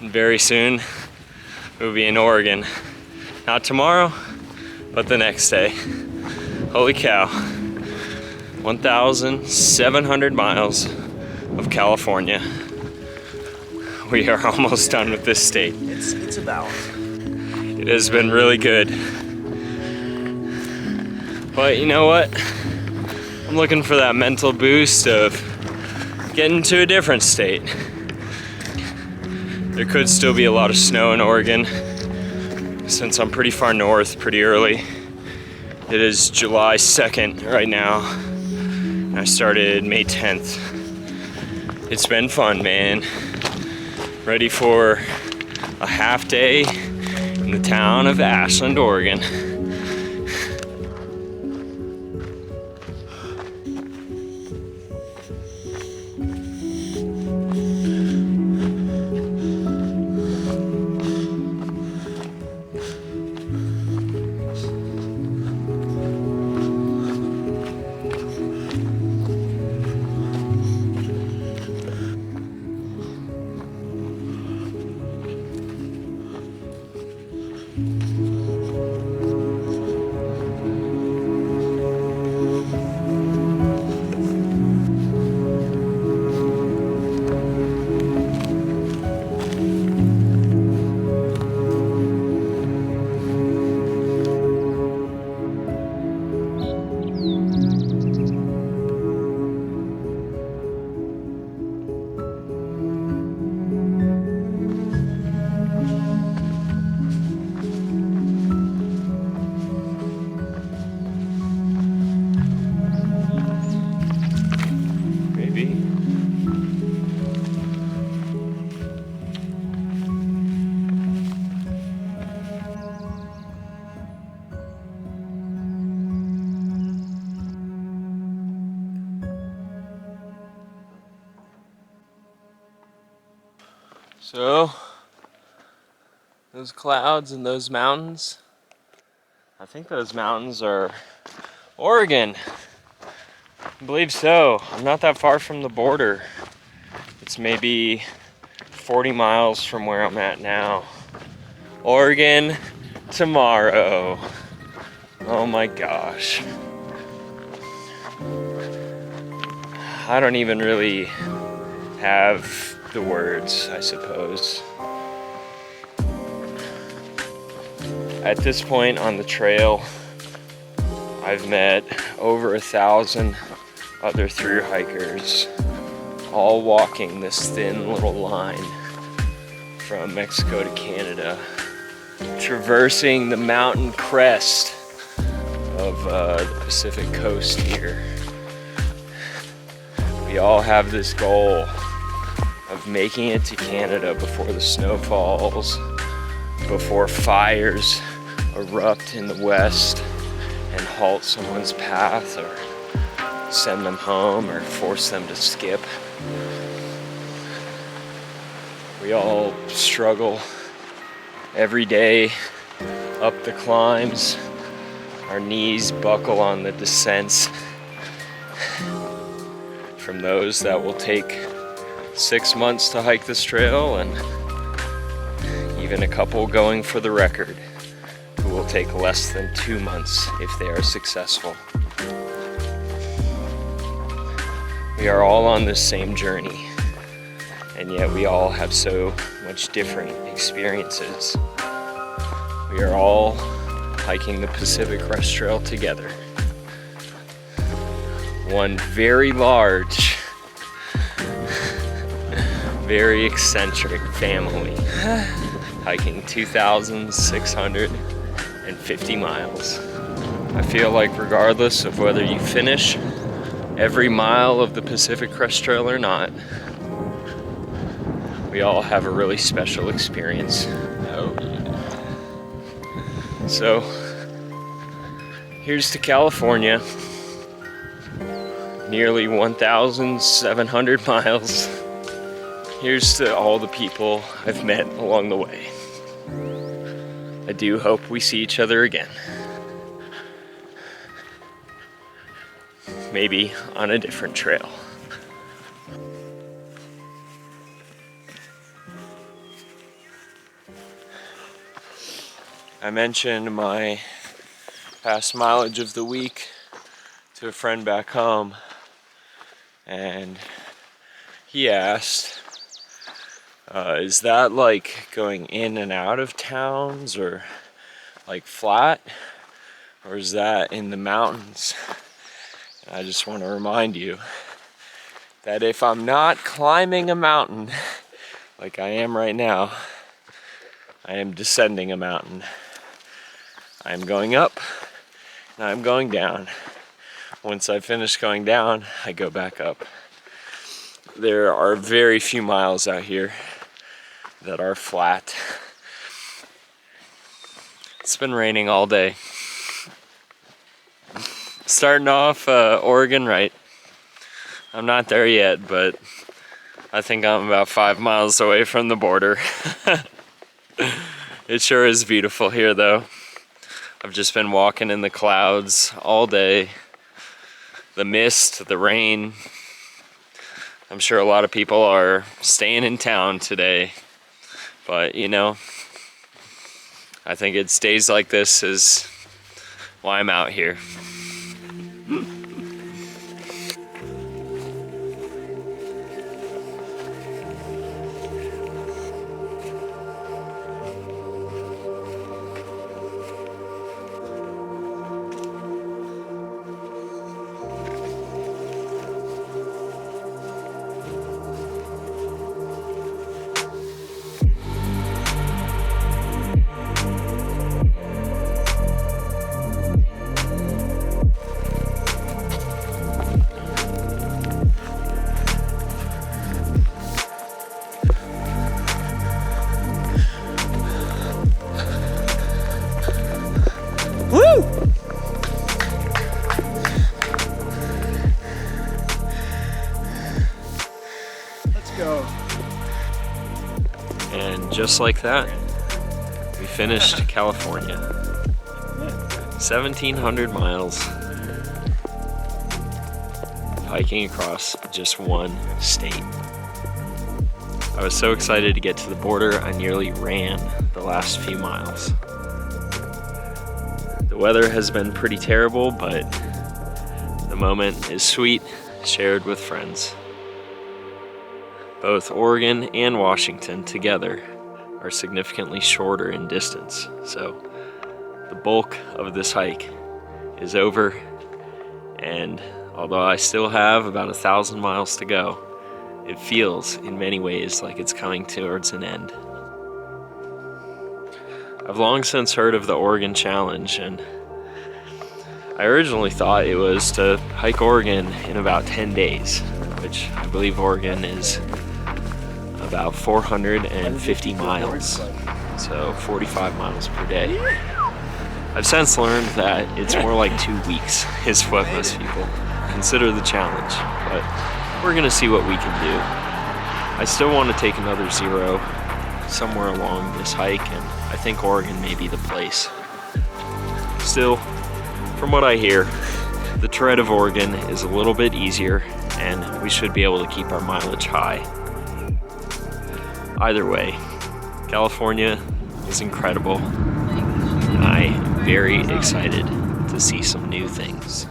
And very soon, we'll be in Oregon. Not tomorrow, but the next day. Holy cow. 1,700 miles of California. We are almost done with this state. It's about. It has been really good. But you know what? I'm looking for that mental boost of getting to a different state. There could still be a lot of snow in Oregon since I'm pretty far north pretty early. It is July 2nd right now. I started May 10th. It's been fun, man. Ready for a half day in the town of Ashland, Oregon. So, those clouds and those mountains, I think those mountains are Oregon. I believe so. I'm not that far from the border. It's maybe 40 miles from where I'm at now. Oregon tomorrow. Oh my gosh. I don't even really have the words, I suppose. At this point on the trail, I've met over 1,000 other thru hikers, all walking this thin little line from Mexico to Canada, traversing the mountain crest of the Pacific coast here. We all have this goal of making it to Canada before the snow falls, before fires erupt in the west and halt someone's path or send them home or force them to skip. We all struggle every day up the climbs. Our knees buckle on the descents. From those that will take 6 months to hike this trail, and even a couple going for the record who will take less than 2 months if they are successful. We are all on this same journey, and yet we all have so much different experiences. We are all hiking the Pacific Crest Trail together. One very large, very eccentric family hiking 2,650 miles. I feel like regardless of whether you finish every mile of the Pacific Crest Trail or not, we all have a really special experience. Oh yeah. So, here's to California. Nearly 1,700 miles. Here's to all the people I've met along the way. I do hope we see each other again. Maybe on a different trail. I mentioned my past mileage of the week to a friend back home, and he asked, is that like going in and out of towns, or like flat, or is that in the mountains? And I just want to remind you that if I'm not climbing a mountain like I am right now, I am descending a mountain. I am going up and I'm going down. Once I finish going down, I go back up. There are very few miles out here that are flat. It's been raining all day. Starting off Oregon right. I'm not there yet, but I think I'm about 5 miles away from the border. It sure is beautiful here though. I've just been walking in the clouds all day. The mist, the rain. I'm sure a lot of people are staying in town today, but you know, I think it's days like this is why I'm out here. Woo! Let's go. And just like that, we finished California. 1,700 miles hiking across just one state. I was so excited to get to the border, I nearly ran the last few miles. The weather has been pretty terrible, but the moment is sweet, shared with friends. Both Oregon and Washington together are significantly shorter in distance, so the bulk of this hike is over, and although I still have about 1,000 miles to go, it feels in many ways like it's coming towards an end. I've long since heard of the Oregon Challenge, and I originally thought it was to hike Oregon in about 10 days, which I believe Oregon is about 450 miles, so 45 miles per day. I've since learned that it's more like 2 weeks is what most people consider the challenge, but we're gonna see what we can do. I still want to take another zero somewhere along this hike, and I think Oregon may be the place. Still, from what I hear, the tread of Oregon is a little bit easier, and we should be able to keep our mileage high. Either way, California is incredible, and I am very excited to see some new things.